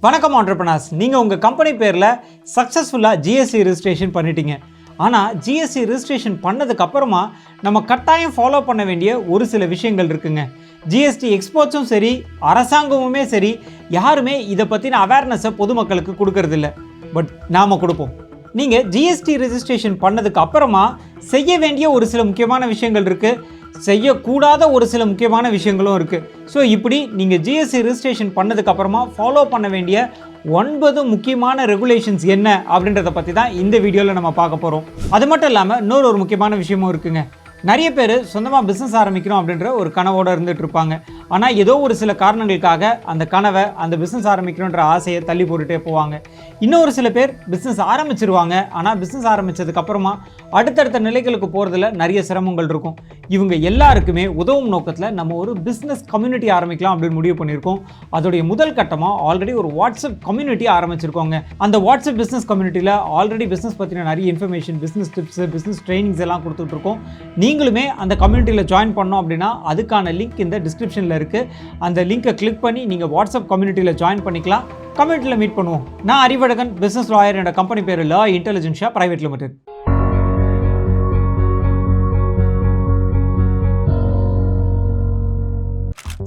வணக்கம் entrepreneurs. நீங்கள் உங்கள் கம்பெனி பேரில் சக்ஸஸ்ஃபுல்லாக ஜிஎஸ்டி ரெஜிஸ்ட்ரேஷன் பண்ணிட்டீங்க. ஆனால் ஜிஎஸ்டி ரெஜிஸ்ட்ரேஷன் பண்ணதுக்கு அப்புறமா நம்ம கட்டாயம் ஃபாலோ பண்ண வேண்டிய ஒரு சில விஷயங்கள் இருக்குங்க. ஜிஎஸ்டி எக்ஸ்பர்ட்ஸும் சரி, அரசாங்கமுமே சரி, யாருமே இதை பற்றின அவேர்னஸை பொதுமக்களுக்கு கொடுக்கறதில்ல. பட் நாம் கொடுப்போம். நீங்கள் ஜிஎஸ்டி ரெஜிஸ்ட்ரேஷன் பண்ணதுக்கு அப்புறமா செய்ய வேண்டிய ஒரு சில முக்கியமான விஷயங்கள் இருக்குது, செய்யக்கூடாத ஒரு சில முக்கியமான விஷயங்களும் இருக்குது. ஸோ இப்படி நீங்கள் ஜிஎஸ்டி ரெஜிஸ்ட்ரேஷன் பண்ணதுக்கப்புறமா ஃபாலோ பண்ண வேண்டிய 9 முக்கியமான ரெகுலேஷன்ஸ் என்ன அப்படின்றத பற்றி தான் இந்த வீடியோவில் நம்ம பார்க்க போகிறோம். அது மட்டும் இல்லாமல் இன்னொரு முக்கியமான விஷயமும் இருக்குங்க. நிறைய பேர் சொந்தமாக பிஸ்னஸ் ஆரம்பிக்கணும் அப்படின்ற ஒரு கனவோடு இருந்துகிட்டு இருப்பாங்க. ஆனால் ஏதோ ஒரு சில காரணங்களுக்காக அந்த கனவை, அந்த பிஸ்னஸ் ஆரம்பிக்கணுன்ற ஆசையை தள்ளி போட்டுகிட்டே போவாங்க. இன்னொரு சில பேர் பிஸ்னஸ் ஆரம்பிச்சிருவாங்க. ஆனால் பிஸ்னஸ் ஆரம்பித்ததுக்கப்புறமா அடுத்தடுத்த நிலைகளுக்கு போகிறதுல நிறைய சிரமங்கள் இருக்கும். இவங்க எல்லாருக்குமே உதவும் நோக்கத்தில் நம்ம ஒரு பிஸ்னஸ் கம்யூனிட்டி ஆரம்பிக்கலாம் அப்படின்னு முடிவு பண்ணியிருக்கோம். அதோடைய முதல் கட்டமாக ஆல்ரெடி ஒரு வாட்ஸ்அப் கம்யூனிட்டி ஆரம்பிச்சிருக்கோங்க. அந்த வாட்ஸ்அப் பிஸ்னஸ் கம்யூனிட்டியில் ஆல்ரெடி பிஸ்னஸ் பற்றின நிறைய information, business tips, business trainings எல்லாம் கொடுத்துட்ருக்கோம். நீங்களுமே அந்த கம்யூனிட்டியில் ஜாயின் பண்ணோம் அப்படின்னா அதுக்கான லிங்க் இந்த டிஸ்கிரிப்ஷனில் இருக்குது. அந்த லிங்கை கிளிக் பண்ணி நீங்கள் வாட்ஸ்அப் கம்யூனிட்டியில் ஜாயின் பண்ணிக்கலாம். கம்யூனிட்டியில் மீட் பண்ணுவோம். நான் அறிவழகன், பிஸ்னஸ் லாயர். என்னோட கம்பெனி பேர் லா இன்டெலிஜென்ஷியா பிரைவேட் லிமிடெட்.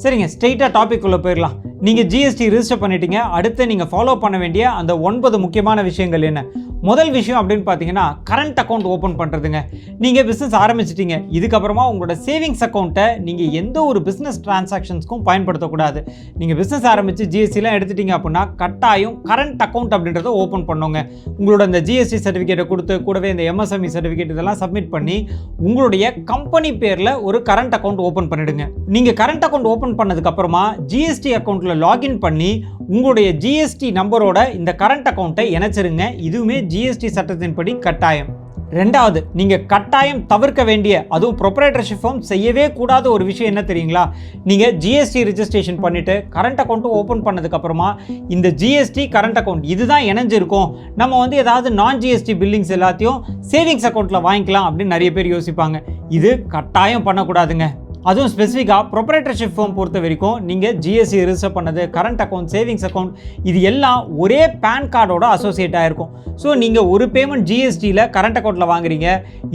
சரிங்க, ஸ்ட்ரெயிட்டாக டாபிக் உள்ள போயிடலாம். நீங்கள் ஜிஎஸ்டி ரிஜிஸ்டர் பண்ணிட்டீங்க. அடுத்து நீங்கள் ஃபாலோ பண்ண வேண்டிய அந்த 9 முக்கியமான விஷயங்கள் என்ன? முதல் விஷயம் அப்படின்னு பார்த்தீங்கன்னா கரண்ட் அக்கௌண்ட் ஓப்பன் பண்ணுறதுங்க. நீங்கள் பிஸ்னஸ் ஆரம்பிச்சிட்டிங்க, இதுக்கப்புறமா உங்களோட சேவிங்ஸ் அக்கௌண்ட்டை நீங்கள் எந்த ஒரு பிஸ்னஸ் டிரான்சாக்ஷன்ஸ்க்கும் பயன்படுத்தக்கூடாது. நீங்கள் பிஸ்னஸ் ஆரம்பித்து ஜிஎஸ்டிலாம் எடுத்துட்டீங்க அப்படின்னா கட்டாயம் கரண்ட் அக்கௌண்ட் அப்படின்றத ஓப்பன் பண்ணுங்க. உங்களோட இந்த ஜிஎஸ்டி சர்டிஃபிகேட்டை கொடுத்து கூடவே இந்த எம்எஸ்எம்இ சர்டிஃபிகேட் இதெல்லாம் சப்மிட் பண்ணி உங்களுடைய கம்பெனி பேரில் ஒரு கரண்ட் அக்கௌண்ட் ஓப்பன் பண்ணிடுங்க. நீங்கள் கரண்ட் அக்கௌண்ட் ஓப்பன் பண்ணதுக்கப்புறமா ஜிஎஸ்டி அக்கௌண்ட்டில் லாகின் பண்ணி உங்களுடைய ஜிஎஸ்டி நம்பரோட இந்த கரண்ட் அக்கௌண்ட்டை இணைச்சிருங்க. இதுவுமே ஜிஎஸ்டி சட்டத்தின்படி கட்டாயம். ரெண்டாவது, நீங்கள் கட்டாயம் தவிர்க்க வேண்டிய, அதுவும் ப்ரொப்ரைட்டர்ஷிப் ஃபார்ம் செய்யவே கூடாத ஒரு விஷயம் என்ன தெரியுங்களா? நீங்கள் ஜிஎஸ்டி ரெஜிஸ்ட்ரேஷன் பண்ணிவிட்டு கரண்ட் அக்கௌண்ட்டும் ஓப்பன் பண்ணதுக்கப்புறமா இந்த ஜிஎஸ்டி கரண்ட் அக்கௌண்ட் இதுதான் இணைஞ்சிருக்கும், நம்ம ஏதாவது நான் ஜிஎஸ்டி பில்லிங்ஸ் எல்லாத்தையும் சேவிங்ஸ் அக்கௌண்ட்டில் வாங்கிக்கலாம் அப்படின்னு நிறைய பேர் யோசிப்பாங்க. இது கட்டாயம் பண்ணக்கூடாதுங்க. அதுவும் ஸ்பெசிஃபிக்காக ப்ரொப்ரைட்டர்ஷிப் ஃபார்ம் பொறுத்த வரைக்கும் நீங்கள் ஜிஎஸ்டி ரிஜிஸ்டர் பண்ணது, கரண்ட் அக்கௌண்ட், சேவிங்ஸ் அக்கௌண்ட் இது எல்லாம் ஒரே பேன் கார்டோட அசோசியேட் ஆகிருக்கும். ஸோ நீங்கள் ஒரு பேமெண்ட் ஜிஎஸ்டியில் கரண்ட் அக்கௌண்ட்டில் வாங்குறீங்க,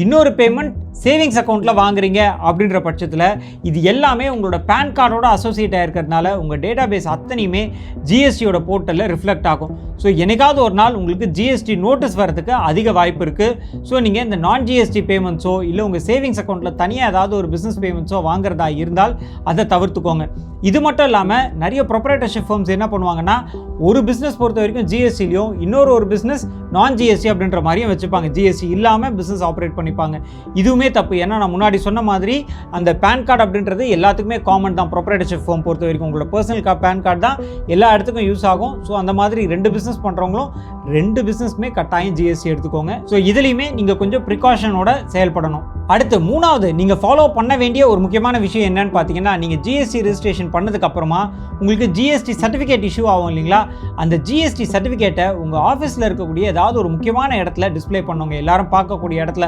இன்னொரு பேமெண்ட் சேவிங்ஸ் அக்கௌண்ட்டில் வாங்குறீங்க அப்படின்ற பட்சத்தில் இது எல்லாமே உங்களோட பேன் கார்டோட அசோசியேட் ஆகிருக்கிறதுனால உங்கள் டேட்டா பேஸ் அத்தனையுமே ஜிஎஸ்டியோட போர்ட்டலில் ரிஃப்ளெக்ட் ஆகும். ஸோ என்னைக்காவது ஒரு நாள் உங்களுக்கு ஜிஎஸ்டி நோட்டீஸ் வரதுக்கு அதிக வாய்ப்பு இருக்குது. ஸோ நீங்கள் இந்த நான் ஜிஎஸ்டி பேமெண்ட்ஸோ இல்லை உங்கள் சேவிங்ஸ் அக்கௌண்ட்டில் தனியாக ஏதாவது ஒரு பிஸ்னஸ் பேமெண்ட்ஸோ வாங்குறதா இருந்தால் அதை தவிர்த்துக்கோங்க. இது மட்டும் இல்லாமல் நிறைய ப்ரொப்ரைட்டர்ஷிப் ஃபார்ம்ஸ் என்ன பண்ணுவாங்கன்னா ஒரு பிஸ்னஸ் பொறுத்த வரைக்கும் ஜிஎஸ்டிலையும் இன்னொரு பிஸ்னஸ் நான் ஜிஎஸ்டி அப்படின்ற மாதிரியும் வச்சுப்பாங்க. ஜிஎஸ்டி இல்லாமல் பிஸ்னஸ் ஆப்ரேட் பண்ணிப்பாங்க. இதுவுமே தப்பு. ஏன்னா நான் முன்னாடி சொன்ன மாதிரி அந்த பேன் கார்டு அப்படின்றது எல்லாத்துக்குமே காமன் தான். ப்ரொப்ரைட்டர்ஷிப் ஃபார்ம் பொறுத்த வரைக்கும் உங்களோட பர்சனல் பேன் கார்டு தான் எல்லா இடத்துக்கும் யூஸ் ஆகும். ஸோ அந்த மாதிரி 2 பிஸ்னஸ் பண்ணுறவங்களும் 2 பிஸ்னஸ்மே கட்டாயம் ஜிஎஸ்டி எடுத்துக்கோங்க. ஸோ இதுலேயுமே நீங்கள் கொஞ்சம் ப்ரிகாஷனோட செயல்படணும். அடுத்து மூணாவது, நீங்கள் ஃபாலோ பண்ண வேண்டிய ஒரு முக்கியமான விஷயம் என்னன்னு பார்த்தீங்கன்னா, நீங்கள் ஜிஎஸ்டி ரெஜிஸ்ட்ரேஷன் பண்ணதுக்கப்புறமா உங்களுக்கு ஜிஎஸ்டி சர்டிஃபிகேட் இஷ்யூ ஆகும் இல்லைங்களா? அந்த ஜிஎஸ்டி சர்டிஃபிகேட்டை உங்கள் ஆஃபீஸில் இருக்கக்கூடிய ஏதாவது ஒரு முக்கியமான இடத்துல டிஸ்பிளே பண்ணுங்க. எல்லாரும் பார்க்கக்கூடிய இடத்துல,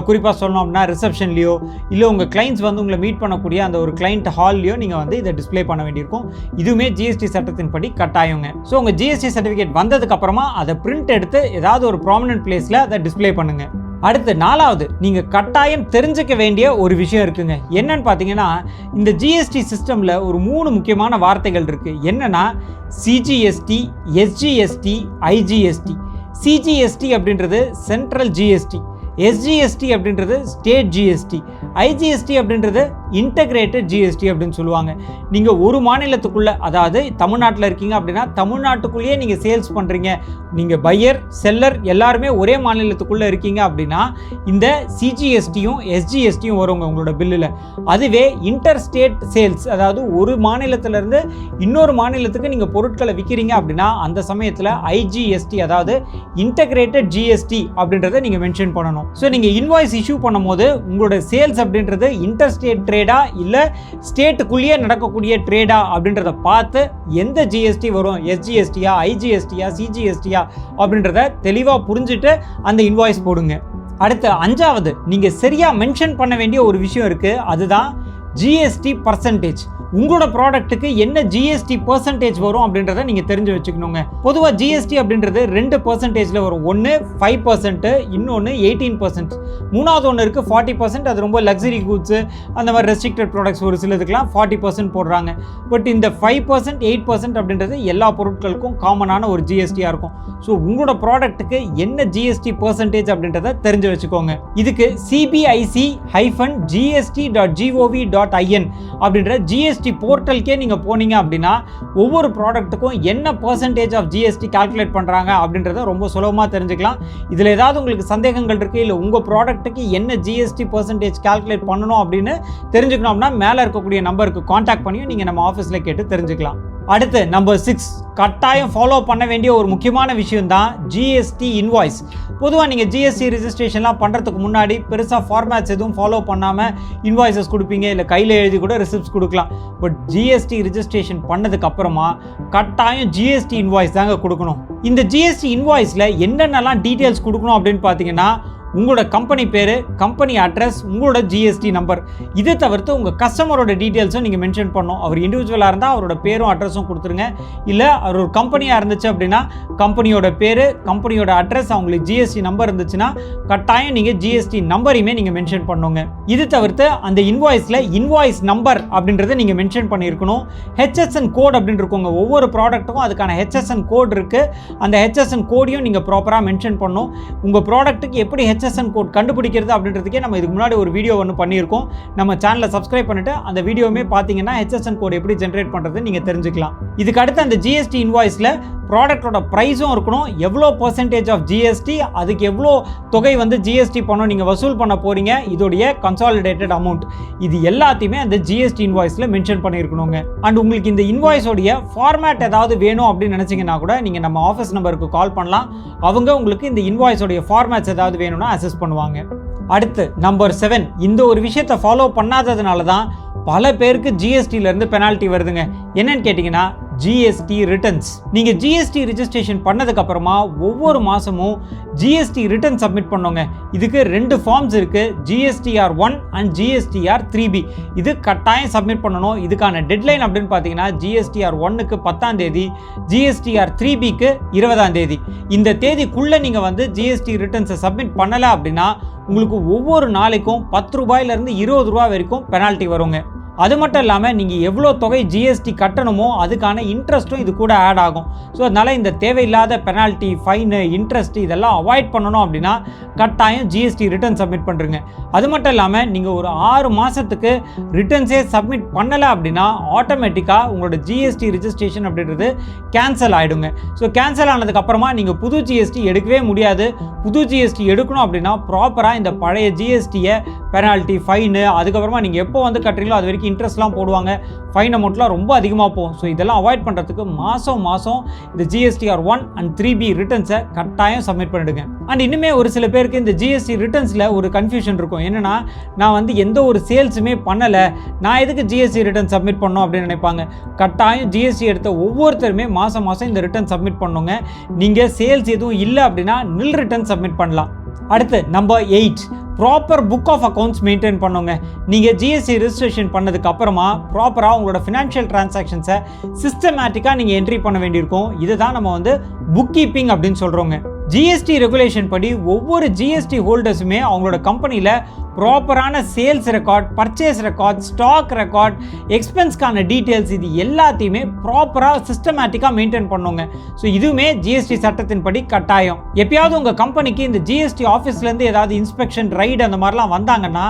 குறிப்பாக சொல்லணும் அப்படின்னா ரிசப்ஷன்லையோ இல்லை உங்கள் கிளைண்ட்ஸ் உங்களை மீட் பண்ணக்கூடிய அந்த ஒரு கிளைண்ட் ஹால்லையோ நீங்கள் இதை டிஸ்பிளே பண்ண வேண்டியிருக்கும். இதுவுமே ஜிஎஸ்டி சட்டத்தின்படி கட்டாயங்க. ஸோ உங்கள் ஜிஎஸ்டி சர்டிஃபிகேட் வந்ததுக்கப்புறமா அதை பிரிண்ட் எடுத்து ஏதாவது ஒரு ப்ராமினன்ட் பிளேஸில் அதை டிஸ்பிளே பண்ணுங்கள். அடுத்து நாலாவது, நீங்கள் கட்டாயம் தெரிஞ்சுக்க வேண்டிய ஒரு விஷயம் இருக்குங்க. என்னன்னு பார்த்தீங்கன்னா, இந்த ஜிஎஸ்டி சிஸ்டமில் ஒரு 3 முக்கியமான வார்த்தைகள் இருக்குது. என்னென்னா சிஜிஎஸ்டி, எஸ்ஜிஎஸ்டி, ஐஜிஎஸ்டி. சிஜிஎஸ்டி அப்படின்றது சென்ட்ரல் ஜிஎஸ்டி, எஸ்ஜிஎஸ்டி அப்படின்றது ஸ்டேட் ஜிஎஸ்டி, ஐஜிஎஸ்டி அப்படின்றது இன்டகிரேட்டட் ஜிஎஸ்டி அப்படின்னு சொல்லுவாங்க. நீங்கள் ஒரு மாநிலத்துக்குள்ளே, அதாவது தமிழ்நாட்டில் இருக்கீங்க அப்படின்னா தமிழ்நாட்டுக்குள்ளேயே நீங்கள் சேல்ஸ் பண்ணுறீங்க, நீங்கள் பையர் செல்லர் எல்லாருமே ஒரே மாநிலத்துக்குள்ளே இருக்கீங்க அப்படின்னா இந்த சிஜிஎஸ்டியும் எஸ்ஜிஎஸ்டியும் வருங்க உங்களோட பில்லில். அதுவே இன்டர் ஸ்டேட் சேல்ஸ், அதாவது ஒரு மாநிலத்திலேருந்து இன்னொரு மாநிலத்துக்கு நீங்கள் பொருட்களை விற்கிறீங்க அப்படின்னா அந்த சமயத்தில் ஐஜிஎஸ்டி, அதாவது இன்டகிரேட்டட் ஜிஎஸ்டி அப்படின்றத நீங்கள் மென்ஷன் பண்ணணும். ஸோ நீங்கள் இன்வாய்ஸ் இஷ்யூ பண்ணும்போது உங்களோட சேல்ஸ் அப்படின்றது இன்டர் ஸ்டேட் ட்ரேடா இல்லை ஸ்டேட்டுக்குள்ளேயே நடக்கக்கூடிய ட்ரேடா அப்படின்றத பார்த்து எந்த ஜிஎஸ்டி வரும், எஸ்ஜிஎஸ்டியா, ஐஜிஎஸ்டியா, சிஜிஎஸ்டியா அப்படின்றத தெளிவாக புரிஞ்சுட்டு அந்த இன்வாய்ஸ் போடுங்க. அடுத்து 5வது, நீங்கள் சரியாக மென்ஷன் பண்ண வேண்டிய ஒரு விஷயம் இருக்குது. அதுதான் ஜிஎஸ்டி பர்சன்டேஜ். உங்களோட ப்ராடக்ட்டுக்கு என்ன ஜிஎஸ்டி பர்சன்டேஜ் வரும் அப்படின்றத நீங்கள் தெரிஞ்சு வச்சுக்கணுங்க. பொதுவாக ஜிஎஸ்டி அப்படின்றது 2% வரும். ஒன்று 5%, இன்னொன்று 18%. மூணாவது ஒன்று இருக்குது 40%. அது ரொம்ப லக்ஸரி கூட்ஸு, அந்த மாதிரி ரெஸ்ட்ரிக்டட் ப்ராடக்ட்ஸ் ஒரு சிலதுக்கெலாம் 40% போடுறாங்க. பட் இந்த 5%, 8% அப்படின்றது எல்லா பொருட்களுக்கும் காமனான ஒரு ஜிஎஸ்டியாக இருக்கும். ஸோ உங்களோட ப்ராடக்ட்டுக்கு என்ன ஜிஎஸ்டி பர்சன்டேஜ் அப்படின்றத தெரிஞ்சு வச்சுக்கோங்க. இதுக்கு cbic-gst.gov.in அப்படின்ற ஜிஎஸ்டி போர்ட்டலுக்கே நீங்கள் போனீங்க அப்படின்னா ஒவ்வொரு ப்ராடக்ட்டுக்கும் என்ன பர்சன்டேஜ் ஆஃப் ஜிஎஸ்டி கால்குலேட் பண்ணுறாங்க அப்படின்றத ரொம்ப சுலபமாக தெரிஞ்சுக்கலாம். இதில் ஏதாவது உங்களுக்கு சந்தேகங்கள் இருக்குது, இல்லை உங்கள் ப்ராடக்ட்டுக்கு என்ன ஜிஎஸ்டி பர்சன்டேஜ் கால்குலேட் பண்ணணும் அப்படின்னு தெரிஞ்சுக்கணும் அப்படின்னா மேலே இருக்கக்கூடிய நம்பருக்கு காண்டாக்ட் பண்ணியும் நீங்கள் நம்ம ஆஃபீஸில் கேட்டு தெரிஞ்சுக்கலாம். அடுத்து நம்பர் 6, கட்டாயம் ஃபாலோ பண்ண வேண்டிய ஒரு முக்கியமான விஷயம் தான் ஜிஎஸ்டி இன்வாய்ஸ். பொதுவாக நீங்கள் ஜிஎஸ்டி ரிஜிஸ்ட்ரேஷன்லாம் பண்ணுறதுக்கு முன்னாடி பெருசாக ஃபார்மேட்ஸ் எதுவும் ஃபாலோ பண்ணாமல் இன்வாய்ஸஸ் கொடுப்பீங்க, இல்லை கையில் எழுதி கூட ரிசிப்ட்ஸ் கொடுக்கலாம். பட் ஜிஎஸ்டி ரிஜிஸ்ட்ரேஷன் பண்ணதுக்கு அப்புறமா கட்டாயம் ஜிஎஸ்டி இன்வாய்ஸ் தாங்க கொடுக்கணும். இந்த ஜிஎஸ்டி இன்வாய்ஸில் என்னென்னலாம் டீட்டெயில்ஸ் கொடுக்கணும் அப்படின்னு பார்த்தீங்கன்னா, உங்களோட கம்பெனி பேர், கம்பெனி அட்ரஸ், உங்களோட ஜிஎஸ்டி நம்பர். இதை தவிர்த்து உங்கள் கஸ்டமரோட டீட்டெயில்ஸும் நீங்கள் மென்ஷன் பண்ணணும். அவர் இண்டிவிஜுவலாக இருந்தால் அவரோட பேரும் அட்ரஸும் கொடுத்துருங்க. இல்லை அவர் ஒரு கம்பெனியாக இருந்துச்சு அப்படின்னா கம்பெனியோட பேர், கம்பெனியோட அட்ரஸ், அவங்களுக்கு ஜிஎஸ்டி நம்பர் இருந்துச்சுன்னா கட்டாயம் நீங்கள் ஜிஎஸ்டி நம்பரையுமே நீங்கள் மென்ஷன் பண்ணுங்க. இது தவிர்த்து அந்த இன்வாய்ஸில் இன்வாய்ஸ் நம்பர் அப்படின்றத நீங்கள் மென்ஷன் பண்ணியிருக்கணும். ஹெச்எஸ்என் கோட் அப்படின்னு இருக்கோங்க. ஒவ்வொரு ப்ராடக்ட்டுக்கும் அதுக்கான ஹெச்எஸ்என் கோட் இருக்குது. அந்த ஹெச்எஸ்என் கோடையும் நீங்கள் ப்ராப்பராக மென்ஷன் பண்ணணும். உங்கள் ப்ராடக்ட்டுக்கு எப்படி HSN கோட் கண்டுபிடிக்கிறது அப்படின்றதுக்கே நம்ம இதுக்கு முன்னாடி ஒரு வீடியோ ஒன்று பண்ணியிருக்கோம். நம்ம சேனலை சப்ஸ்கிரைப் பண்ணிட்டு அந்த வீடியோவுமே பார்த்தீங்கன்னா HSN கோட் எப்படி ஜென்ரேட் பண்ணுறது நீங்கள் தெரிஞ்சுக்கலாம். இதுக்கு அடுத்து அந்த ஜிஎஸ்டி இன்வாய்ஸில் ப்ராடக்டோட ப்ரைஸும் இருக்கணும், எவ்வளோ பர்சன்டேஜ் ஆஃப் ஜிஎஸ்டி, அதுக்கு எவ்வளோ தொகை வந்து ஜிஎஸ்டி பண்ணணும் நீங்கள் வசூல் பண்ண போகிறீங்க, இதோடைய கன்சாலிடேட்டட் அமௌண்ட், இது எல்லாத்தையுமே அந்த ஜிஎஸ்டி இன்வாய்ஸில் மென்ஷன் பண்ணியிருக்கணுங்க. அண்ட் உங்களுக்கு இந்த இன்வாய்ஸோடைய ஃபார்மேட் ஏதாவது வேணும் அப்படின்னு நினச்சிங்கன்னா கூட நீங்கள் நம்ம ஆஃபீஸ் நம்பருக்கு கால் பண்ணலாம். அவங்க உங்களுக்கு இந்த இன்வாய்ஸோடைய ஃபார்மேட்ஸ் ஏதாவது வேணும்னா அசஸ் பண்ணுவாங்க. அடுத்து நம்பர் 7, இந்த ஒரு விஷயத்தை ஃபாலோ பண்ணாததுனால தான் பல பேருக்கு ஜிஎஸ்டியிலேருந்து பெனால்ட்டி வருதுங்க. என்னன்னு கேட்டிங்கன்னா ஜிஎஸ்டி ரிட்டர்ன்ஸ். நீங்கள் ஜிஎஸ்டி ரிஜிஸ்ட்ரேஷன் பண்ணதுக்கப்புறமா ஒவ்வொரு மாதமும் ஜிஎஸ்டி ரிட்டர்ன் சப்மிட் பண்ணுங்க. இதுக்கு 2 ஃபார்ம்ஸ் இருக்குது, GSTR 1 அண்ட் GSTR 3B. இது கட்டாயம் சப்மிட் பண்ணணும். இதுக்கான டெட்லைன் அப்படின்னு பார்த்தீங்கன்னா GSTR 1க்கு 10ஆம் தேதி, GSTR 3Bக்கு 20ஆம் தேதி. இந்த தேதிக்குள்ளே நீங்கள் வந்து ஜிஎஸ்டி ரிட்டர்ன்ஸை சப்மிட் பண்ணலை அப்படின்னா உங்களுக்கு ஒவ்வொரு நாளைக்கும் 10 ரூபாயிலிருந்து 20 ரூபா வரைக்கும் பெனால்ட்டி வருங்க. அது மட்டும் இல்லாமல் நீங்கள் எவ்வளோ தொகை ஜிஎஸ்டி கட்டணுமோ அதுக்கான இன்ட்ரெஸ்ட்டும் இது கூட ஆட் ஆகும். ஸோ அதனால் இந்த தேவையில்லாத பெனால்ட்டி, ஃபைனு, இன்ட்ரெஸ்ட் இதெல்லாம் அவாய்ட் பண்ணணும் அப்படின்னா கட்டாயம் ஜிஎஸ்டி ரிட்டர்ன் சப்மிட் பண்ணுறீங்க. அது மட்டும் இல்லாமல் நீங்கள் ஒரு 6 மாதத்துக்கு ரிட்டர்ன்ஸே சப்மிட் பண்ணலை அப்படின்னா ஆட்டோமேட்டிக்காக உங்களோட ஜிஎஸ்டி ரிஜிஸ்ட்ரேஷன் அப்படின்றது கேன்சல் ஆகிடுங்க. ஸோ கேன்சல் ஆனதுக்கப்புறமா நீங்கள் புது ஜிஎஸ்டி எடுக்கவே முடியாது. புது ஜிஎஸ்டி எடுக்கணும் அப்படின்னா ப்ராப்பராக இந்த பழைய ஜிஎஸ்டியை பெனால்ட்டி, ஃபைனு, அதுக்கப்புறமா நீங்கள் எப்போ வந்து கட்டுறீங்களோ அது வரைக்கும் இன்ட்ரெஸ்ட்லாம் போடுவாங்க. ஃபைன் அமௌண்ட்லாம் ரொம்ப அதிகமாக போகும். ஸோ இதெல்லாம் அவாய்ட் பண்ணுறதுக்கு மாதம் இந்த GSTR 1 அண்ட் 3B ரிட்டர்ன்ஸை கட்டாயம் சப்மிட் பண்ணிடுங்க. அண்ட் இன்னுமே ஒரு சில பேருக்கு இந்த ஜிஎஸ்டி ரிட்டர்ன்ஸில் ஒரு கன்ஃபியூஷன் இருக்கும். என்னென்னா, நான் வந்து எந்த ஒரு சேல்ஸுமே பண்ணலை, நான் எதுக்கு ஜிஎஸ்டி ரிட்டர்ன் சப்மிட் பண்ணணும் அப்படின்னு நினைப்பாங்க. கட்டாயம் ஜிஎஸ்டி எடுத்த ஒவ்வொருத்தருமே மாதம் இந்த ரிட்டர்ன் சப்மிட் பண்ணுங்க. நீங்கள் சேல்ஸ் எதுவும் இல்லை அப்படின்னா நில் ரிட்டர்ன் சப்மிட் பண்ணலாம். அடுத்து number 8, proper book of accounts maintain பண்ணுங்க. நீங்கள் ஜிஎஸ்டி ரெஜிஸ்ட்ரேஷன் பண்ணதுக்கு அப்புறமா ப்ராப்பராக உங்களோட ஃபினான்ஷியல் டிரான்சாக்ஷன்ஸை சிஸ்டமேட்டிக்காக நீங்கள் என்ட்ரி பண்ண வேண்டியிருக்கும். இதை தான் நம்ம வந்து புக் கீப்பிங் அப்படின்னு சொல்கிறோங்க. ஜிஎஸ்டி ரெகுலேஷன் படி ஒவ்வொரு ஜிஎஸ்டி ஹோல்டர்ஸுமே அவங்களோட கம்பெனியில் ப்ராப்பரான sales record, purchase record, stock record, எக்ஸ்பென்ஸ்க்கான டீட்டெயில்ஸ், இது எல்லாத்தையுமே ப்ராப்பராக சிஸ்டமேட்டிக்காக மெயின்டைன் பண்ணுங்க. ஸோ இதுவுமே ஜிஎஸ்டி சட்டத்தின் படி கட்டாயம். எப்பயாவது உங்கள் கம்பெனிக்கு இந்த ஜிஎஸ்டி ஆஃபீஸ்லேருந்து ஏதாவது இன்ஸ்பெக்ஷன், ரைடு அந்த மாதிரிலாம் வந்தாங்கன்னா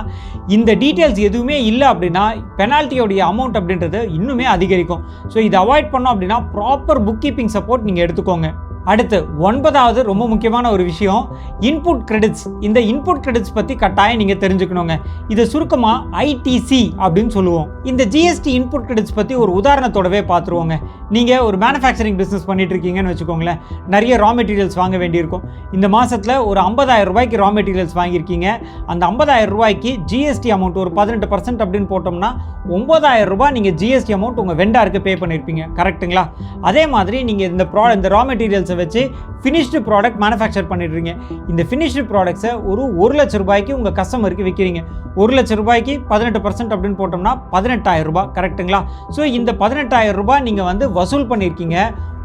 இந்த டீட்டெயில்ஸ் எதுவுமே இல்லை அப்படின்னா பெனால்ட்டியோடைய அமௌண்ட் அப்படின்றது இன்னுமே அதிகரிக்கும். ஸோ இதை அவாய்ட் பண்ணோம் அப்படின்னா ப்ராப்பர் புக் கீப்பிங் சப்போர்ட் நீங்கள் எடுத்துக்கோங்க. அடுத்து 9வது ரொம்ப முக்கியமான ஒரு விஷயம், இன்புட் கிரெடிட்ஸ். இந்த இன்புட் கிரெடிட்ஸ் பற்றி கட்டாயம் நீங்கள் தெரிஞ்சுக்கணுங்க. இதை சுருக்கமாக ITC அப்படின்னு சொல்லுவோம். இந்த ஜிஎஸ்டி இன்புட் கிரெடிட்ஸ் பற்றி ஒரு உதாரணத்தோடவே பார்த்துருவோங்க. நீங்கள் ஒரு மேனுஃபேக்சரிங் பிஸ்னஸ் பண்ணிட்டு இருக்கீங்கன்னு வச்சுக்கோங்களேன். நிறைய ரா மெட்டீரியல்ஸ் வாங்க வேண்டியிருக்கும். இந்த மாதத்தில் ஒரு 50,000 ரூபாய்க்கு ரா மெட்டீரியல்ஸ் வாங்கியிருக்கீங்க. அந்த 50,000 ரூபாய்க்கு ஜிஎஸ்டி அமௌண்ட் ஒரு 18% அப்படின்னு போட்டோம்னா 9,000 ரூபாய் நீங்கள் ஜிஎஸ்டி அமௌண்ட் உங்கள் வெண்டாருக்கு பே பண்ணியிருப்பீங்க. கரெக்டுங்களா? அதே மாதிரி நீங்கள் இந்த ரா மெட்டீரியல்ஸ் மெட்டீரியல்ஸை வச்சு ஃபினிஷ்டு ப்ராடக்ட் மேனுஃபேக்சர் பண்ணிடுறீங்க. இந்த ஃபினிஷ்டு ப்ராடக்ட்ஸை ஒரு 1 லட்ச ரூபாய்க்கு உங்கள் கஸ்டமருக்கு விற்கிறீங்க. 1 லட்ச ரூபாய்க்கு 18% அப்படின்னு போட்டோம்னா 18,000 ரூபாய். கரெக்ட்டுங்களா? ஸோ இந்த 18,000 ரூபாய் நீங்கள் வந்து வசூல் பண்ணியிருக்கீங்க.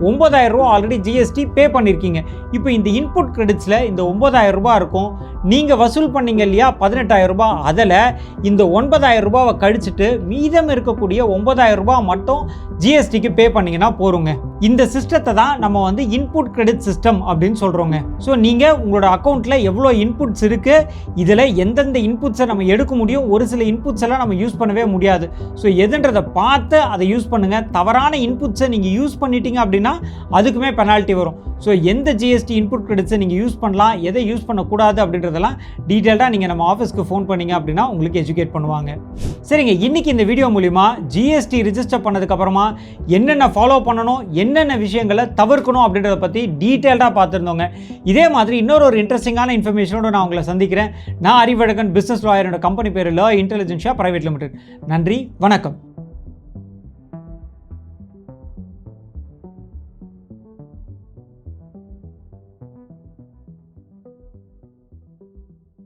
9,000 ரூபா ஆல்ரெடி ஜிஎஸ்டி பே பண்ணியிருக்கீங்க. இப்போ இந்த இன்புட் கிரெடிட்ஸில் இந்த 9,000 ரூபாய் இருக்கும். நீங்கள் வசூல் பண்ணீங்க இல்லையா 18,000 ரூபாய், அதில் இந்த 9,000 ரூபாவை கழிச்சிட்டு மீதம் இருக்கக்கூடிய 9,000 ரூபாய் மட்டும் ஜிஎஸ்டிக்கு பே பண்ணிங்கன்னா போருங்க. இந்த சிஸ்டத்தை தான் நம்ம வந்து இன்புட் கிரெடிட் சிஸ்டம் அப்படின்னு சொல்கிறோங்க. ஸோ நீங்கள் உங்களோட அக்கௌண்ட்டில் எவ்வளோ இன்புட்ஸ் இருக்குது, இதில் எந்தெந்த இன்புட்ஸை நம்ம எடுக்க முடியும், ஒரு சில இன்புட்ஸ் எல்லாம் நம்ம யூஸ் பண்ணவே முடியாது. ஸோ எதுன்றதை பார்த்து அதை யூஸ் பண்ணுங்கள். தவறான இன்புட்ஸை நீங்கள் யூஸ் பண்ணிட்டீங்க அப்படின்னா அதுக்குமே பெனால்ட்டி வரும். ஸோ எந்த ஜிஎஸ்டி இன்புட் கிரெடிட்ஸை நீங்கள் யூஸ் பண்ணலாம், எதை யூஸ் பண்ணக்கூடாது அப்படின்றதெல்லாம் டீட்டெயில்டாக நீங்கள் நம்ம ஆஃபீஸ்க்கு ஃபோன் பண்ணீங்க அப்படின்னா உங்களுக்கு எஜுகேட் பண்ணுவாங்க. சரிங்க, இன்றைக்கி இந்த வீடியோ மூலிமா ஜிஎஸ்டி ரிஜிஸ்டர் பண்ணதுக்கப்புறமா என்னென்ன ஃபாலோ பண்ணணும், என்னென்ன விஷயங்களை தவிர்க்கணும் அப்படின்றத பற்றி டீட்டெயில்டாக பார்த்துருந்தோங்க. இதே மாதிரி இன்னொரு இன்ட்ரெஸ்டிங்கான இன்ஃபர்மேஷனோடு நான் உங்களை சந்திக்கிறேன். நான் அறிவழகன், பிஸ்னஸ் லாயரோட கம்பெனி பேர் லா இன்டெலிஜென்ஷியா பிரைவேட் லிமிடெட். நன்றி, வணக்கம்.